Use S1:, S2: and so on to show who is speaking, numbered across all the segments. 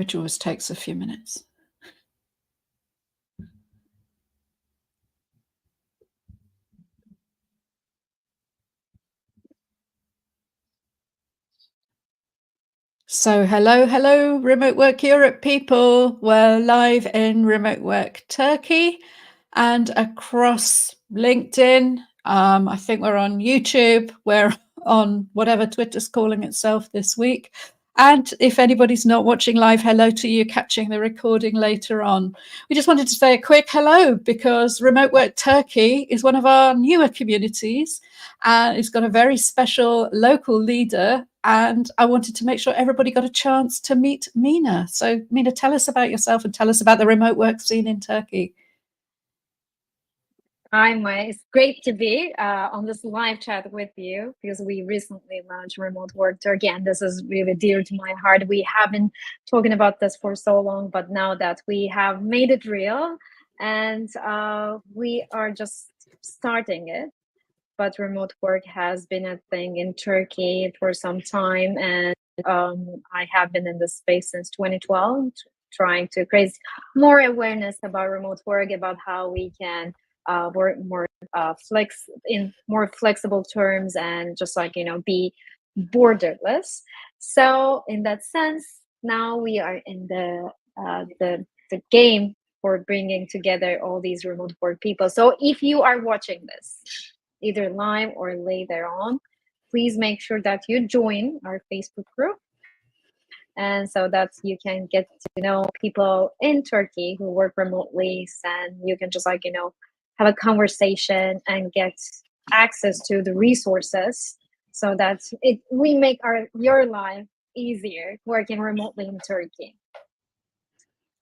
S1: which always takes a few minutes. So hello, Remote Work Europe people. We're live in Remote Work Turkey and across LinkedIn. I think we're on YouTube. We're on whatever Twitter's calling itself this week. And if anybody's not watching live, hello to you catching the recording later on. We just wanted to say a quick hello because Remote Work Turkey is one of our newer communities and it's got a very special local leader. And I wanted to make sure everybody got a chance to meet Mina. So Mina, tell us about yourself and tell us about the remote work scene in Turkey.
S2: Hi, Maya. It's great to be on this live chat with you because we recently launched Remote Work Turkey, and this is really dear to my heart. We have been talking about this for so long, but now that we have made it real and we are just starting it. But remote work has been a thing in Turkey for some time, and I have been in this space since 2012, trying to create more awareness about remote work, about how we can work more in more flexible terms, and just be borderless. So in that sense, now we are in the game for bringing together all these remote work people. So if you are watching this, either live or later on, please make sure that you join our Facebook group. And so that you can get to know people in Turkey who work remotely, and you can just have a conversation and get access to the resources so that we make your life easier working remotely in Turkey.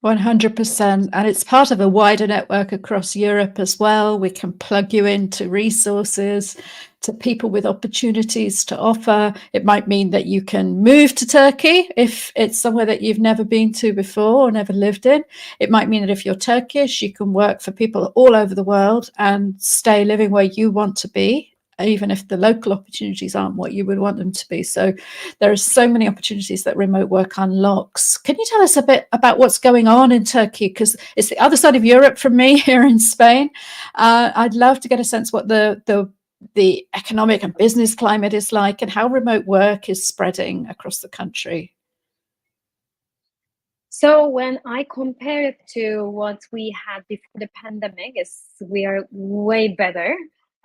S1: 100%. And it's part of a wider network across Europe as well. We can plug you into resources, to people with opportunities to offer. It might mean that you can move to Turkey if it's somewhere that you've never been to before or never lived in. It might mean that if you're Turkish, you can work for people all over the world and stay living where you want to be, even if the local opportunities aren't what you would want them to be. So there are so many opportunities that remote work unlocks. Can you tell us a bit about what's going on in Turkey? Because it's the other side of Europe from me here in Spain. I'd love to get a sense what the economic and business climate is like and how remote work is spreading across the country.
S2: So when I compare it to what we had before the pandemic, we are way better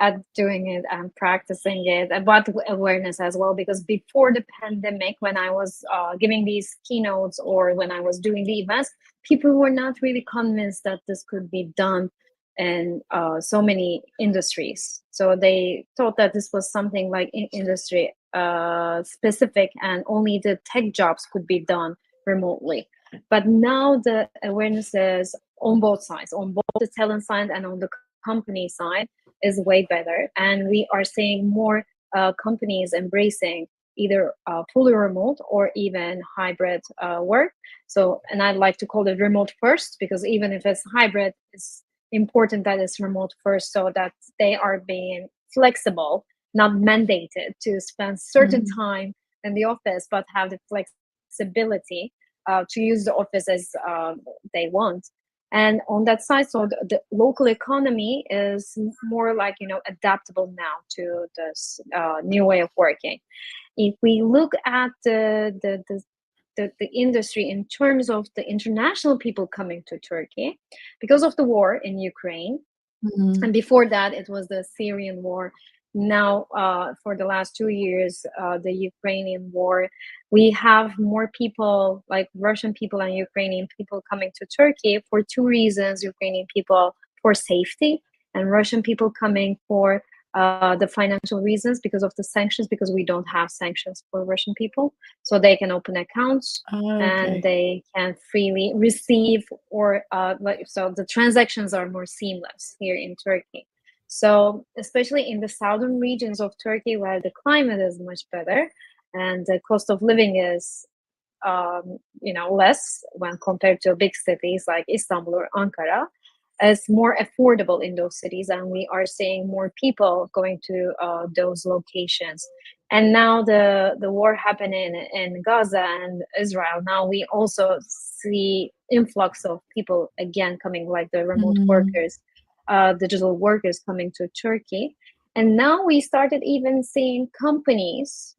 S2: at doing it and practicing it, about awareness as well, because before the pandemic, when I was giving these keynotes or when I was doing the events, people were not really convinced that this could be done in so many industries. So they thought that this was something like industry specific and only the tech jobs could be done remotely. But now the awareness is on both sides, on both the talent side and on the company side, is way better, and we are seeing more companies embracing either fully remote or even hybrid work. So, and I like to call it remote first, because even if it's hybrid, it's important that it's remote first, so that they are being flexible, not mandated to spend certain time in the office, but have the flexibility to use the office as they want. And on that side, so the local economy is more like, adaptable now to this new way of working. If we look at the industry in terms of the international people coming to Turkey, because of the war in Ukraine, and before that, it was the Syrian war. Now, for the last 2 years, the Ukrainian war, we have more people, like Russian people and Ukrainian people, coming to Turkey for two reasons. Ukrainian people for safety, and Russian people coming for the financial reasons, because of the sanctions, because we don't have sanctions for Russian people. So they can open accounts and they can freely receive, or so the transactions are more seamless here in Turkey. So especially in the southern regions of Turkey, where the climate is much better and the cost of living is less when compared to big cities like Istanbul or Ankara, it's more affordable in those cities, and we are seeing more people going to those locations. And now the war happening in Gaza and Israel, now we also see influx of people again coming, like the remote workers, digital workers coming to Turkey. And now we started even seeing companies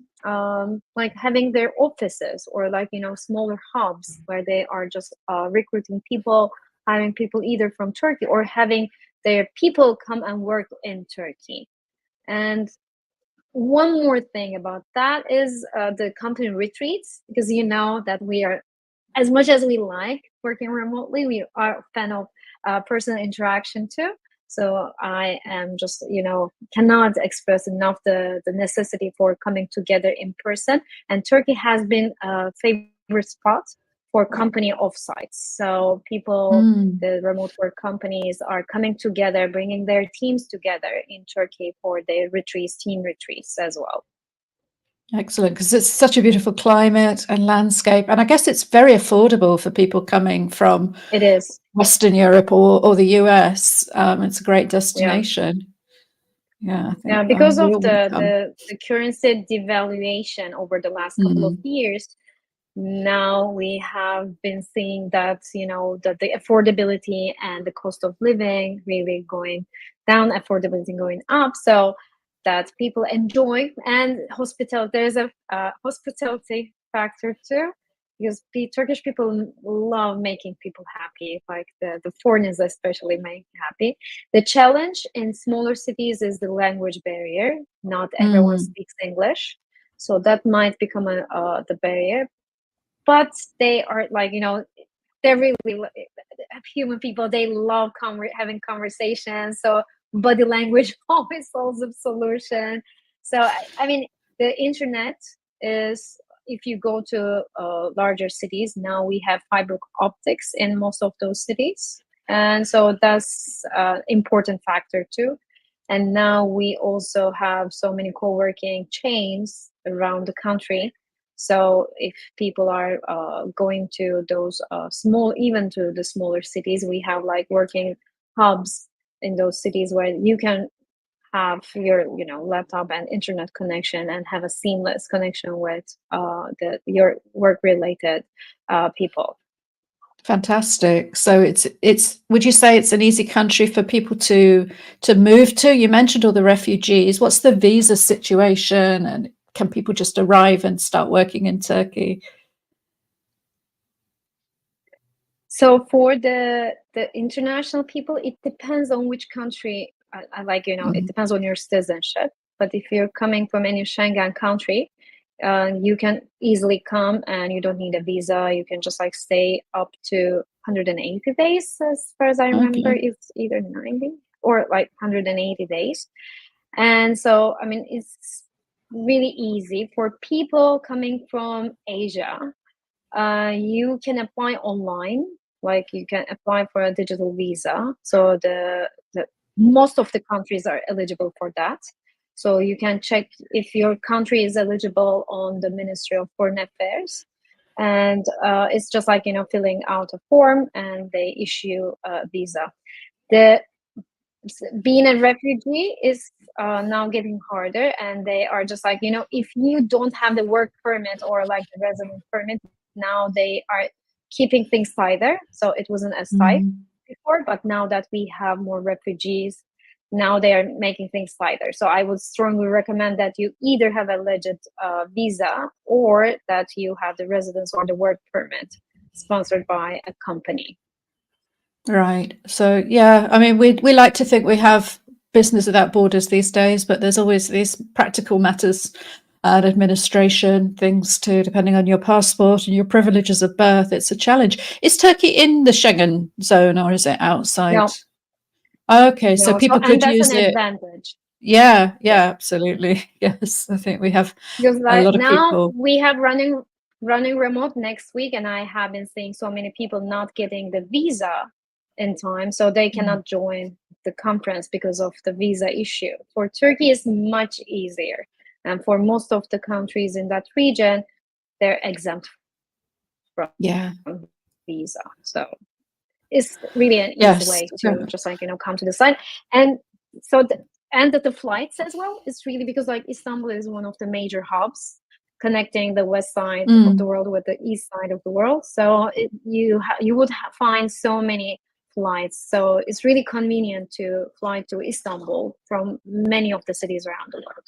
S2: like having their offices, or like, you know, smaller hubs where they are just recruiting people, hiring people either from Turkey, or having their people come and work in Turkey. And one more thing about that is the company retreats, because you know that we are, as much as we like working remotely, we are a fan of personal interaction too. So I am just, you know, cannot express enough the necessity for coming together in person. And Turkey has been a favorite spot for company offsites. So people, the remote work companies are coming together, bringing their teams together in Turkey for their retreats, team retreats as well.
S1: Excellent, because it's such a beautiful climate and landscape, and I guess it's very affordable for people coming from
S2: It is.
S1: Western Europe or the US. It's a great destination. Yeah, I think
S2: Yeah, because
S1: we
S2: of
S1: all want to come.
S2: the currency devaluation over the last couple of years, now we have been seeing that, you know, that the affordability and the cost of living really going down, affordability going up, so that people enjoy. And hospitality, there's a hospitality factor too, because Turkish people love making people happy, like the foreigners especially make happy. The challenge in smaller cities is the language barrier. Not everyone speaks English, so that might become the barrier. But they are, like, you know, they're really human people. They love having conversations, so body language always solves the solution. So I mean, the internet is, if you go to larger cities, now we have fiber optics in most of those cities, and so that's important factor too. And now we also have so many co-working chains around the country. So if people are going to those even to the smaller cities, we have like working hubs in those cities where you can have your, you know, laptop and internet connection and have a seamless connection with your work related people.
S1: Fantastic. So it's would you say it's an easy country for people to move to? You mentioned all the refugees. What's the visa situation, and can people just arrive and start working in Turkey?
S2: So for the international people, it depends on which country. I like, you know, it depends on your citizenship. But if you're coming from any Schengen country, you can easily come and you don't need a visa. You can just like stay up to 180 days, as far as I remember.
S1: Okay.
S2: It's either 90 or like 180 days. And so, I mean, it's really easy for people coming from Asia. You can apply online, like you can apply for a digital visa. So the most of the countries are eligible for that. So you can check if your country is eligible on the Ministry of Foreign Affairs. And it's just like, you know, filling out a form and they issue a visa. The being a refugee is now getting harder, and they are just like, you know, if you don't have the work permit or like the resident permit, now they are keeping things tighter. So it wasn't as tight before, but now that we have more refugees, now they are making things tighter. So I would strongly recommend that you either have a legit visa, or that you have the residence or the work permit sponsored by a company.
S1: Right. So yeah, I mean, we like to think we have business without borders these days, but there's always these practical matters and administration things too, depending on your passport and your privileges of birth. It's a challenge. Is Turkey in the Schengen zone or is it outside?
S2: No,
S1: Okay, so
S2: no. So,
S1: people
S2: and
S1: could
S2: that's
S1: use
S2: an
S1: it.
S2: advantage.
S1: Yeah,
S2: Yeah.
S1: absolutely. Yes, I think we have
S2: Because
S1: a
S2: like
S1: lot of
S2: now
S1: people.
S2: we have running remote next week, and I have been seeing so many people not getting the visa in time, so they cannot join the conference because of the visa issue. For Turkey, is much easier, and for most of the countries in that region, they're exempt from
S1: Yeah.
S2: visa. So it's really an easy
S1: Yes.
S2: way to just like, you know, come to the site. And so and the flights as well. It's really because like Istanbul is one of the major hubs connecting the west side of the world with the east side of the world. So you would find so many flights. So it's really convenient to fly to Istanbul from many of the cities around the world.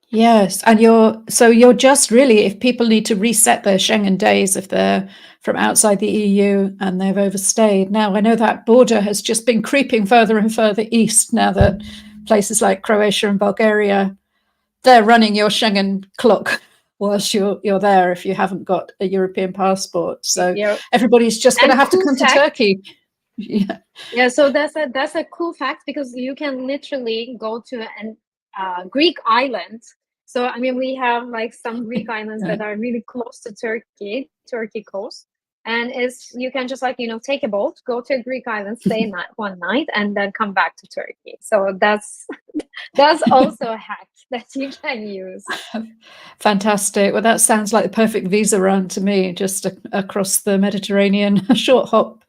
S1: Yes, and you're just really, if people need to reset their Schengen days if they're from outside the EU and they've overstayed. Now, I know that border has just been creeping further and further east now that places like Croatia and Bulgaria, they're running your Schengen clock whilst you're there if you haven't got a European passport. So
S2: Yeah.
S1: everybody's just going to have to come to Turkey.
S2: Yeah. Yeah, so that's a cool fact because you can literally go to an Greek island. So I mean, we have like some Greek islands that are really close to Turkey coast, and you can just like take a boat, go to a Greek island, stay one night, and then come back to Turkey. So that's also a hack that you can use.
S1: Fantastic. Well, that sounds like the perfect visa run to me, just across the Mediterranean, a short hop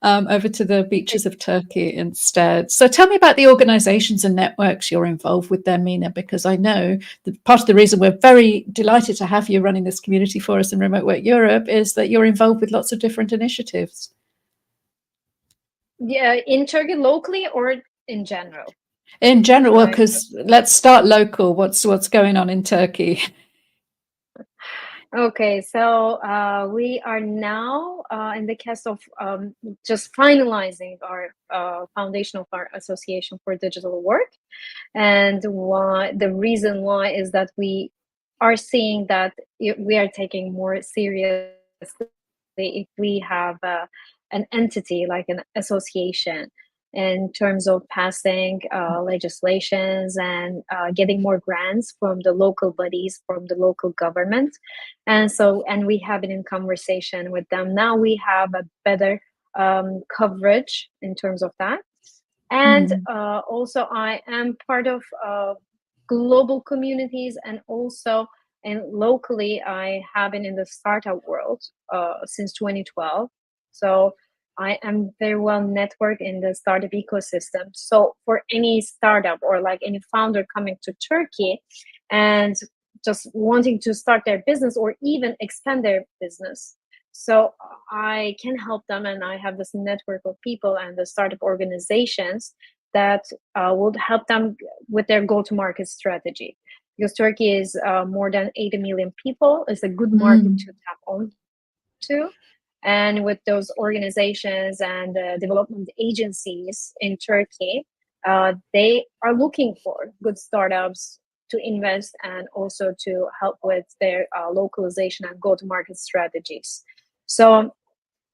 S1: over to the beaches of Turkey instead. So tell me about the organizations and networks you're involved with there, Mina, because I know that part of the reason we're very delighted to have you running this community for us in Remote Work Europe is that you're involved with lots of different initiatives.
S2: Yeah, in Turkey locally or in general?
S1: In general, well, because let's start local. What's going on in Turkey?
S2: Okay, so we are now in the case of just finalizing our foundation of our Association for Digital Work. And the reason why is that we are seeing that we are taking more seriously if we have an entity like an association in terms of passing legislations and getting more grants from the local bodies, from the local government. And we have been in conversation with them. Now we have a better coverage in terms of that. And also I am part of global communities, and also locally I have been in the startup world since 2012. So I am very well networked in the startup ecosystem. So for any startup or like any founder coming to Turkey and just wanting to start their business or even expand their business, so I can help them, and I have this network of people and the startup organizations that would help them with their go-to-market strategy. Because Turkey is more than 80 million people. It's a good market to tap on to. And with those organizations and development agencies in Turkey, they are looking for good startups to invest and also to help with their localization and go-to-market strategies. So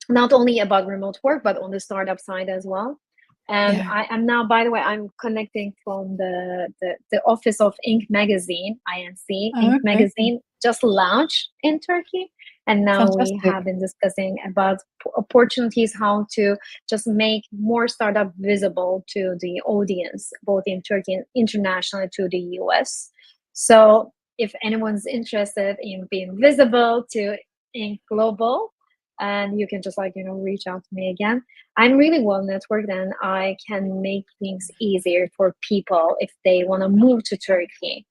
S2: not only about remote work, but on the startup side as well. And I am now, by the way, I'm connecting from the office of Inc. Magazine, INC. Inc. Magazine just launched in Turkey. And now we have been discussing about opportunities, how to just make more startup visible to the audience, both in Turkey and internationally to the US. So if anyone's interested in being visible to Inc. Global, and you can just reach out to me again. I'm really well networked, and I can make things easier for people if they want to move to Turkey.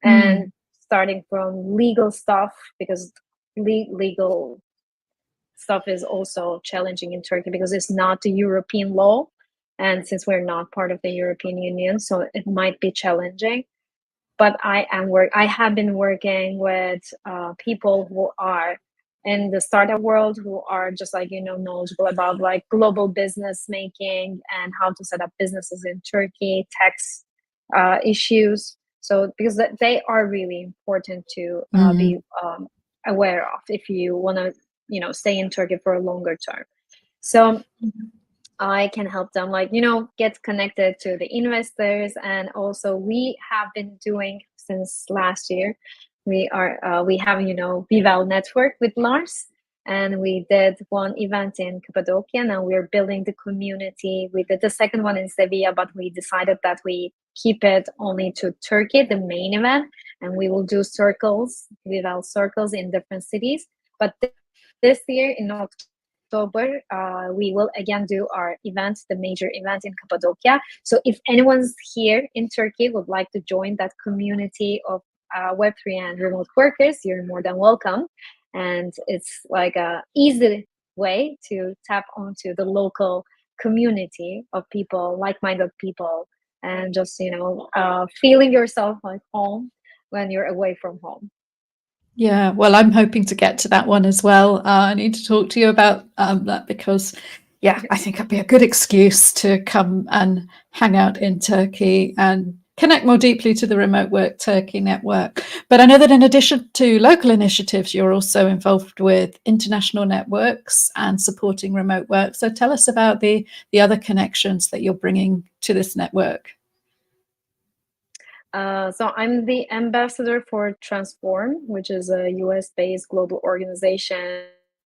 S2: And starting from legal stuff, because legal stuff is also challenging in Turkey because it's not the European law, and since we're not part of the European Union, so it might be challenging. But I have been working with people who are in the startup world, who are just knowledgeable about global business making and how to set up businesses in Turkey, tax issues. So because they are really important to be aware of if you want to stay in Turkey for a longer term. So I can help them get connected to the investors. And also we have been doing since last year, we have Vival network with Lars, and we did one event in Cappadocia. Now we're building the community. We did the second one in Sevilla, but we decided that we keep it only to Turkey, the main event, and we will do Vival circles in different cities. But this year in October, October, we will again do our event, the major event in Cappadocia. So if anyone's here in Turkey would like to join that community of Web3 and remote workers, you're more than welcome. And it's like a easy way to tap onto the local community of people, like-minded people, and just, feeling yourself like home when you're away from home.
S1: Yeah, well, I'm hoping to get to that one as well. I need to talk to you about that because, yeah, I think it'd be a good excuse to come and hang out in Turkey and connect more deeply to the Remote Work Turkey network. But I know that in addition to local initiatives, you're also involved with international networks and supporting remote work. So tell us about the other connections that you're bringing to this network.
S2: So I'm the ambassador for Transform, which is a US-based global organization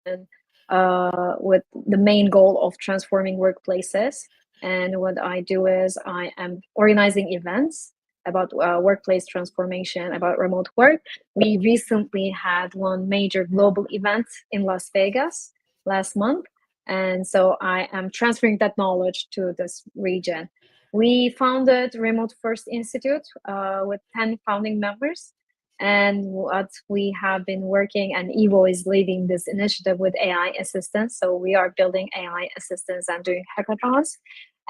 S2: with the main goal of transforming workplaces. And what I do is I am organizing events about workplace transformation, about remote work. We recently had one major global event in Las Vegas last month. And so I am transferring that knowledge to this region. We founded Remote First Institute with 10 founding members. And what we have been working, and Evo is leading this initiative with AI assistants. So we are building AI assistants and doing hackathons.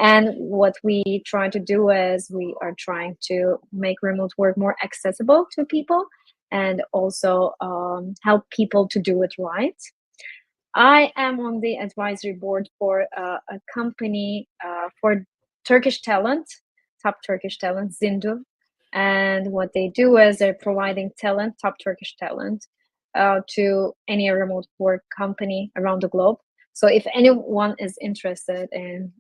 S2: And what we try to do is we are trying to make remote work more accessible to people and also help people to do it right. I am on the advisory board for a company for Turkish talent, top Turkish talent, Zindu. And what they do is they're providing talent, top Turkish talent, to any remote work company around the globe. So if anyone is interested in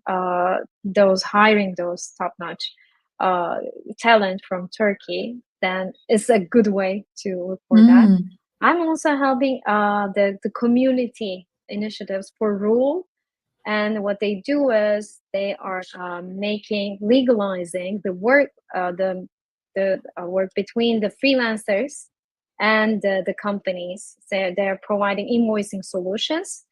S2: those hiring those top-notch talent from Turkey, then it's a good way to look for that. I'm also helping the community initiatives for rule. And what they do is they are legalizing the work, the work between the freelancers and the companies. So they're providing invoicing solutions.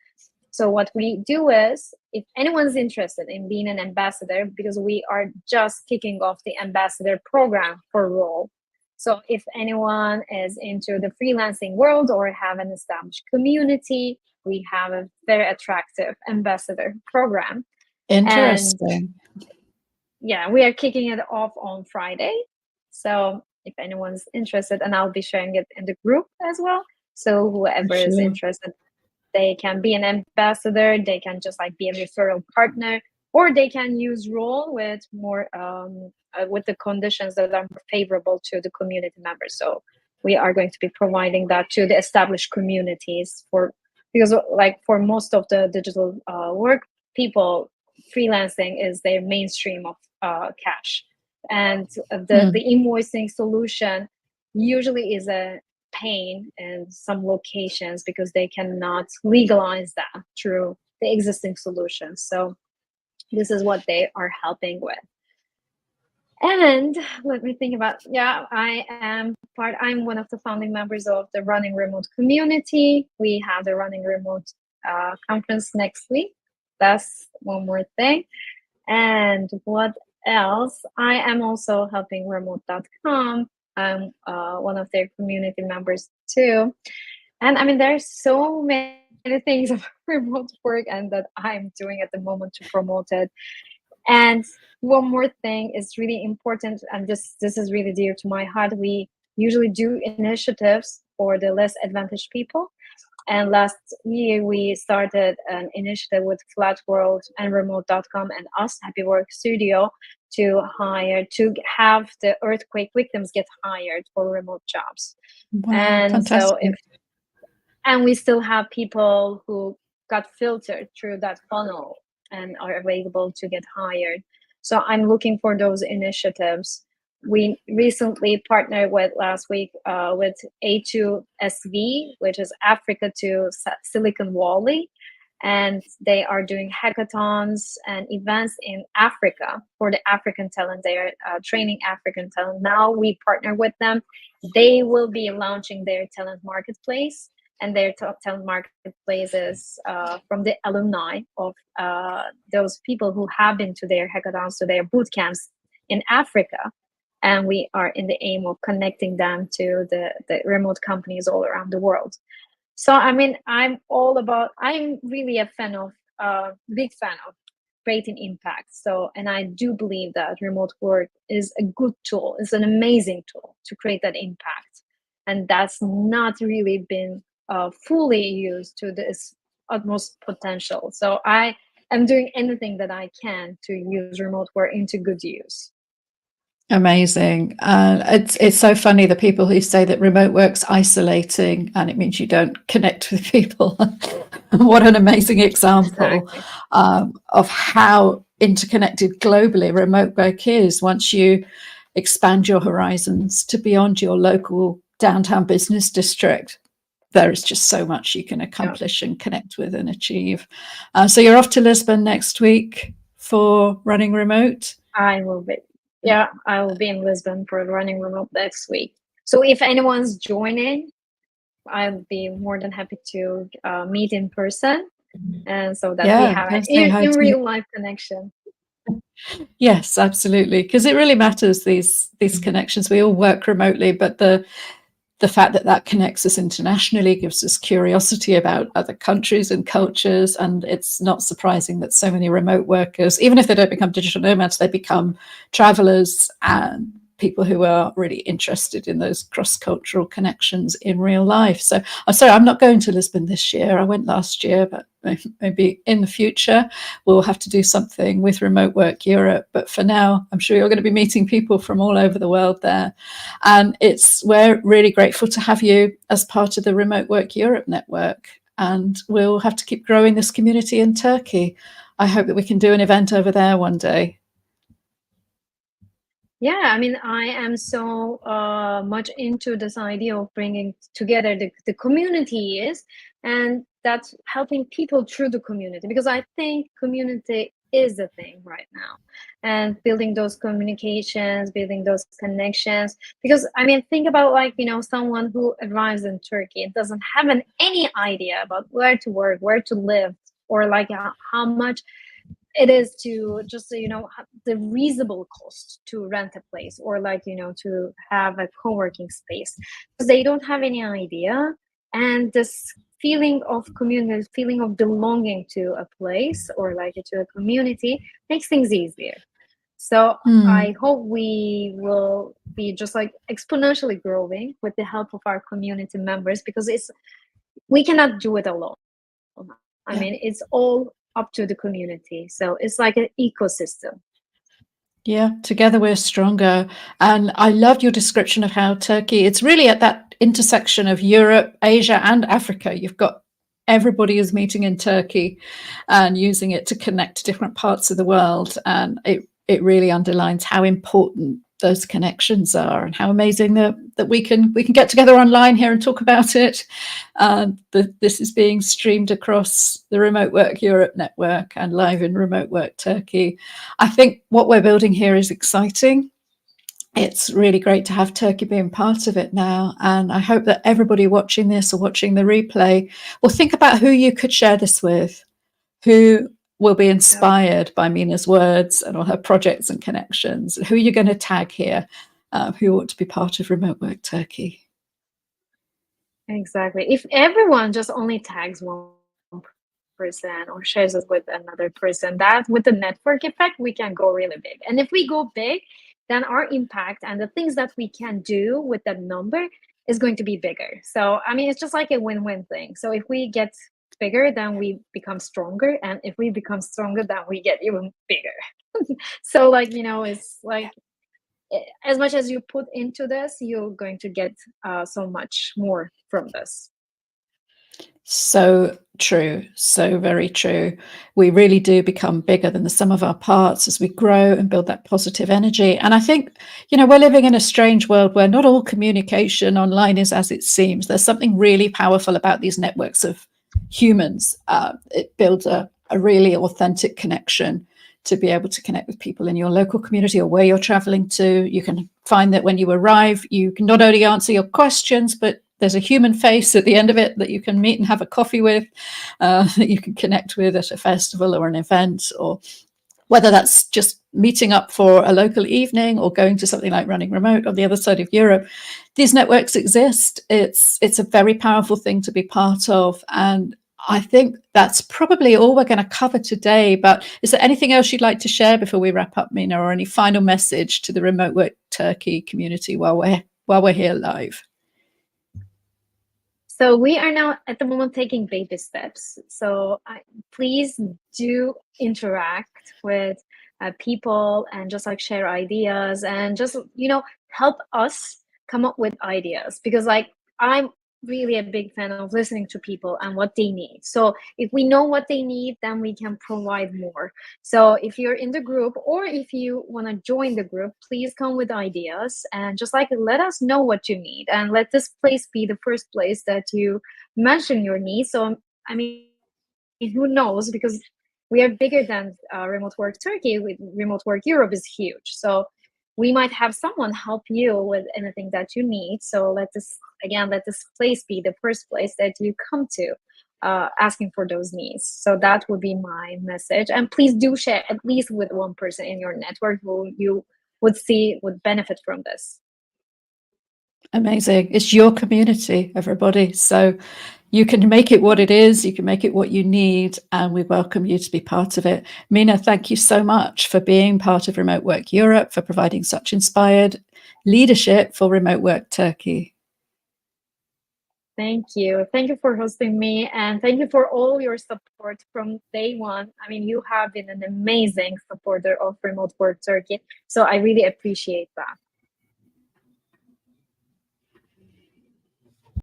S2: So what we do is, if anyone's interested in being an ambassador, because we are just kicking off the ambassador program for Roll. So if anyone is into the freelancing world or have an established community, we have a very attractive ambassador program.
S1: Interesting.
S2: And yeah, we are kicking it off on Friday. So if anyone's interested, and I'll be sharing it in the group as well. So whoever is interested, they can be an ambassador, they can just like be a referral partner, or they can use Roll with more with the conditions that are favorable to the community members. So we are going to be providing that to the established communities because like for most of the digital work people, freelancing is their mainstream of cash, and the invoicing solution usually is a pain in some locations because they cannot legalize that through the existing solutions. So this is what they are helping with. And let me think about, I'm one of the founding members of the Running Remote community. We have the Running Remote conference next week. That's one more thing. And what else? I am also helping remote.com. I'm one of their community members too. And I mean, there's so many things of remote work and that I'm doing at the moment to promote it. And one more thing is really important, and this is really dear to my heart. We usually do initiatives for the less advantaged people. And last year, we started an initiative with Flat World and Remote.com and us, Happy Work Studio, to have the earthquake victims get hired for remote jobs.
S1: Wow,
S2: and
S1: fantastic.
S2: and we still have people who got filtered through that funnel and are available to get hired. So I'm looking for those initiatives. We recently partnered last week with A2SV, which is Africa to Silicon Valley. And they are doing hackathons and events in Africa for the African talent. They are training African talent. Now we partner with them. They will be launching their talent marketplace. and their top 10 marketplaces from the alumni of those people who have been to their hackathons, to their boot camps in Africa. And we are in the aim of connecting them to the remote companies all around the world. So, I mean, I'm really a fan of, big fan of creating impact. So, and I do believe that remote work is a good tool, it's an amazing tool to create that impact. And that's not really been fully used to its utmost potential. So I am doing anything that I can to use remote work into good use.
S1: Amazing. It's so funny, the people who say that remote work's isolating and it means you don't connect with people. What an amazing example of how interconnected globally remote work is. Once you expand your horizons to beyond your local downtown business district, there is just so much you can accomplish and connect with and achieve. So you're off to Lisbon next week for running remote?
S2: I will be. Yeah, I will be in Lisbon for running remote next week. So if anyone's joining, I'll be more than happy to meet in person, and so that we have an in real life connection.
S1: Yes, absolutely, because it really matters, these connections. We all work remotely, but the fact that that connects us internationally gives us curiosity about other countries and cultures. And it's not surprising that so many remote workers, even if they don't become digital nomads, they become travelers and people who are really interested in those cross-cultural connections in real life. So I'm sorry, I'm not going to Lisbon this year. I went last year, but maybe in the future we'll have to do something with Remote Work Europe. But for now, I'm sure you're going to be meeting people from all over the world there. And we're really grateful to have you as part of the Remote Work Europe network. And we'll have to keep growing this community in Turkey. I hope that we can do an event over there one day.
S2: Yeah, I mean, I am so much into this idea of bringing together the communities, and that's helping people through the community, because I think community is the thing right now, and building those communications, building those connections. Because I mean, think about, like, someone who arrives in Turkey and doesn't have any idea about where to work, where to live, or like how much it is to just the reasonable cost to rent a place, or like to have a co-working space, because they don't have any idea. And this feeling of community, feeling of belonging to a place or like to a community makes things easier. So I hope we will be just like exponentially growing with the help of our community members, because we cannot do it alone. I mean, it's all up to the community. So it's like an ecosystem.
S1: Yeah, together we're stronger. And I loved your description of how Turkey, it's really at that intersection of Europe, Asia, and Africa. You've got everybody is meeting in Turkey and using it to connect to different parts of the world. And it really underlines how important those connections are, and how amazing that we can get together online here and talk about it. This is being streamed across the Remote Work Europe network and live in Remote Work Turkey. I think what we're building here is exciting. It's really great to have Turkey being part of it now. And I hope that everybody watching this or watching the replay will think about who you could share this with, who will be inspired by Mina's words and all her projects and connections. Who are you going to tag here? Who ought to be part of Remote Work Turkey?
S2: Exactly. If everyone just only tags one person or shares it with another person, that with the network effect, we can go really big. And if we go big, then our impact and the things that we can do with that number is going to be bigger. So, I mean, it's just like a win-win thing. So if we get bigger, then we become stronger, and if we become stronger, then we get even bigger. So, like, it's like, as much as you put into this, you're going to get so much more from this.
S1: So true, so very true. We really do become bigger than the sum of our parts as we grow and build that positive energy. And I think, we're living in a strange world where not all communication online is as it seems. There's something really powerful about these networks of humans. It builds a really authentic connection to be able to connect with people in your local community or where you're traveling to. You can find that when you arrive, you can not only answer your questions, but there's a human face at the end of it that you can meet and have a coffee with, that you can connect with at a festival or an event, or whether that's just meeting up for a local evening or going to something like Running Remote on the other side of Europe. These networks exist. It's a very powerful thing to be part of. And I think that's probably all we're going to cover today. But is there anything else you'd like to share before we wrap up, Mina, or any final message to the Remote Work Turkey community while we're here live?
S2: So we are now at the moment taking baby steps. So please do interact with people and just like share ideas and just, help us come up with ideas, because like I'm really a big fan of listening to people and what they need. So if we know what they need, then we can provide more. So if you're in the group or if you want to join the group, please come with ideas and just like let us know what you need, and let this place be the first place that you mention your needs. So I mean, who knows, because we are bigger than Remote Work Turkey. With Remote Work Europe is huge, so we might have someone help you with anything that you need. So let this place be the first place that you come to asking for those needs. So that would be my message. And please do share at least with one person in your network who you would benefit from this.
S1: Amazing. It's your community, everybody. So you can make it what it is, you can make it what you need, and we welcome you to be part of it. Mina, thank you so much for being part of Remote Work Europe, for providing such inspired leadership for Remote Work Turkey.
S2: Thank you. Thank you for hosting me, and thank you for all your support from day one. I mean, you have been an amazing supporter of Remote Work Turkey, so I really appreciate that.